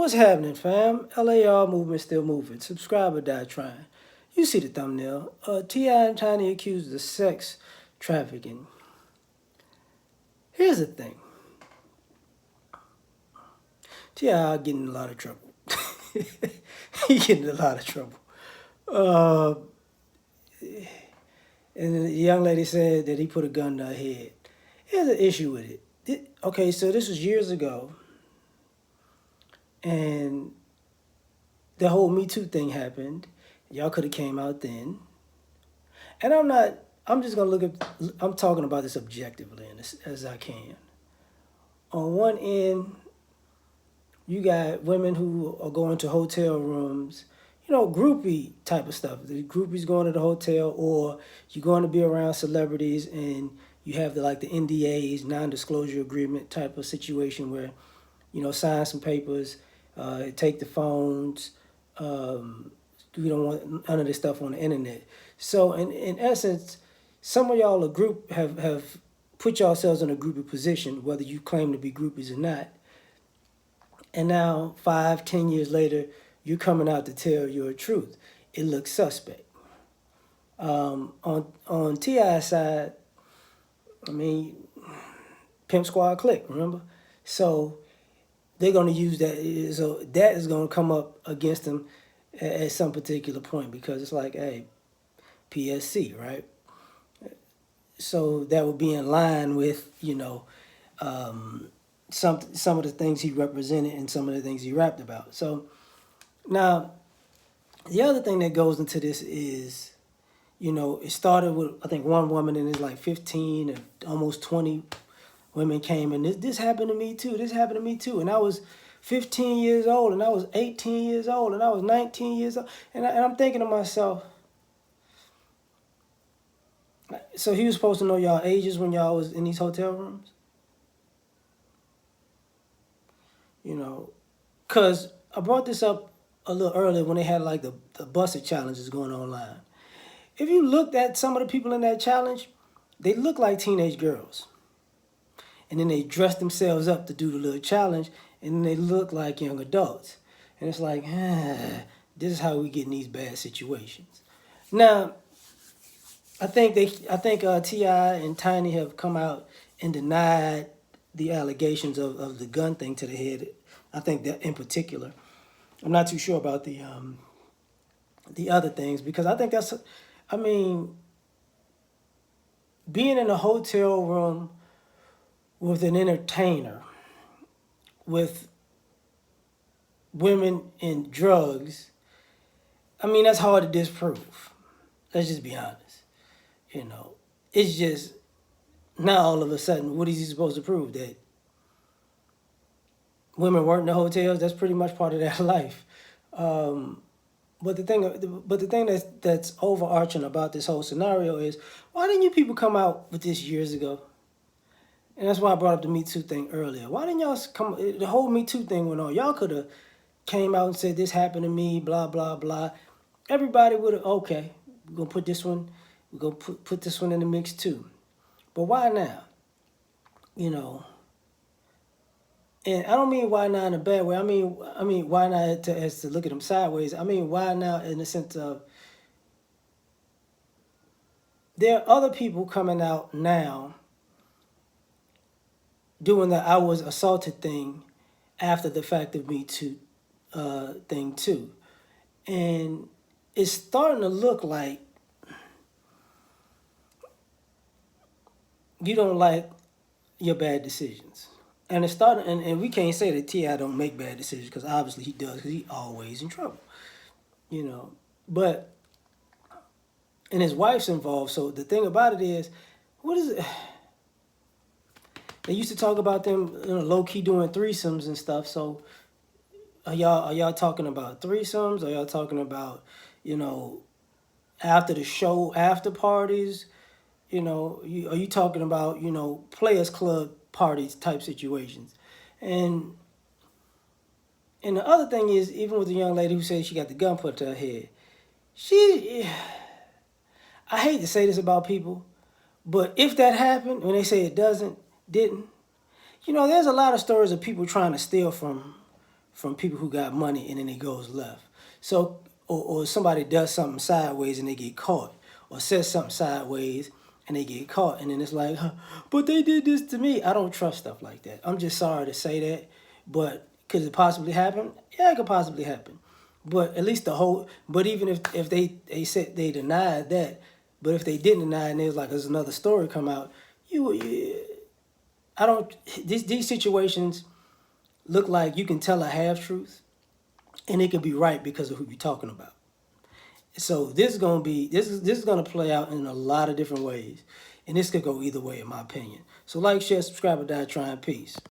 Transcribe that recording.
What's happening, fam? L.A.R. movement still moving. Subscribe or die trying. You see the thumbnail. T.I. and Tiny accused of sex trafficking. Here's the thing. T.I. getting in a lot of trouble. He getting in a lot of trouble. Uh, and the young lady said that he put a gun to her head. Here's an issue with it. Okay, so this was years ago. And the whole Me Too thing happened. Y'all could have came out then. And I'm just going to I'm talking about this objectively as I can. On one end, you got women who are going to hotel rooms, groupie type of stuff. The groupies going to the hotel, or you're going to be around celebrities and you have the NDAs, non-disclosure agreement type of situation where, sign some papers, take the phones. We don't want none of this stuff on the internet. So in essence, some of y'all have put yourselves in a groupie position, whether you claim to be groupies or not. And now 5-10 years later, you're coming out to tell your truth. It looks suspect. On T.I.'s side, I mean, Pimp Squad click, remember? So they're going to use that. So that is going to come up against them at some particular point, because it's like, hey, PSC, right? So that would be in line with, some of the things he represented and some of the things he rapped about. So now, the other thing that goes into this is, it started with, I think, one woman, and it's like 15 and almost 20 women came, and this happened to me too. This happened to me too. And I was 15 years old, and I was 18 years old, and I was 19 years old. And I'm thinking to myself, so he was supposed to know y'all ages when y'all was in these hotel rooms? Because I brought this up a little earlier when they had the busted challenges going online. If you looked at some of the people in that challenge, they look like teenage girls. And then they dress themselves up to do the little challenge, and then they look like young adults. And it's like, this is how we get in these bad situations. Now, I think T.I. and Tiny have come out and denied the allegations of the gun thing to the head. I think that in particular. I'm not too sure about the other things, because I think being in a hotel room with an entertainer, with women and drugs, that's hard to disprove. Let's just be honest. It's just, now all of a sudden, what is he supposed to prove? That women weren't in the hotels? That's pretty much part of their life. But the thing that's overarching about this whole scenario is, why didn't you people come out with this years ago? And that's why I brought up the Me Too thing earlier. Why didn't y'all come? The whole Me Too thing went on. Y'all could have came out and said, this happened to me, blah, blah, blah. Everybody would have, okay, we're going to put this one, we're going to put this one in the mix too. But why now? And I don't mean why now in a bad way. I mean why not as to look at them sideways. I mean why now in the sense of, there are other people coming out now doing the I was assaulted thing after the fact of Me Too thing too. And it's starting to look like you don't like your bad decisions. And it's starting, and we can't say that T.I. don't make bad decisions, because obviously he does, because he's always in trouble. But, and his wife's involved, so the thing about it is, what is it? They used to talk about them, low-key doing threesomes and stuff, so are y'all talking about threesomes? Are y'all talking about, after the show, after parties? Are you talking about, players club parties type situations? And the other thing is, even with the young lady who said she got the gun put to her head, I hate to say this about people, but if that happened, when they say it didn't, there's a lot of stories of people trying to steal from from people who got money and then it goes left. So, or somebody does something sideways and they get caught, or says something sideways and they get caught, and then it's like, huh, but they did this to me. I don't trust stuff like that. I'm just sorry to say that, but could it possibly happen? Yeah, it could possibly happen. But at least the whole, but even if they said they denied that, but if they didn't deny it and it was like there's another story come out, you I don't, these situations look like you can tell a half truth and it could be right because of who you're talking about. So this is gonna be this is gonna play out in a lot of different ways, and this could go either way in my opinion. So like, share, subscribe, or die trying. Peace.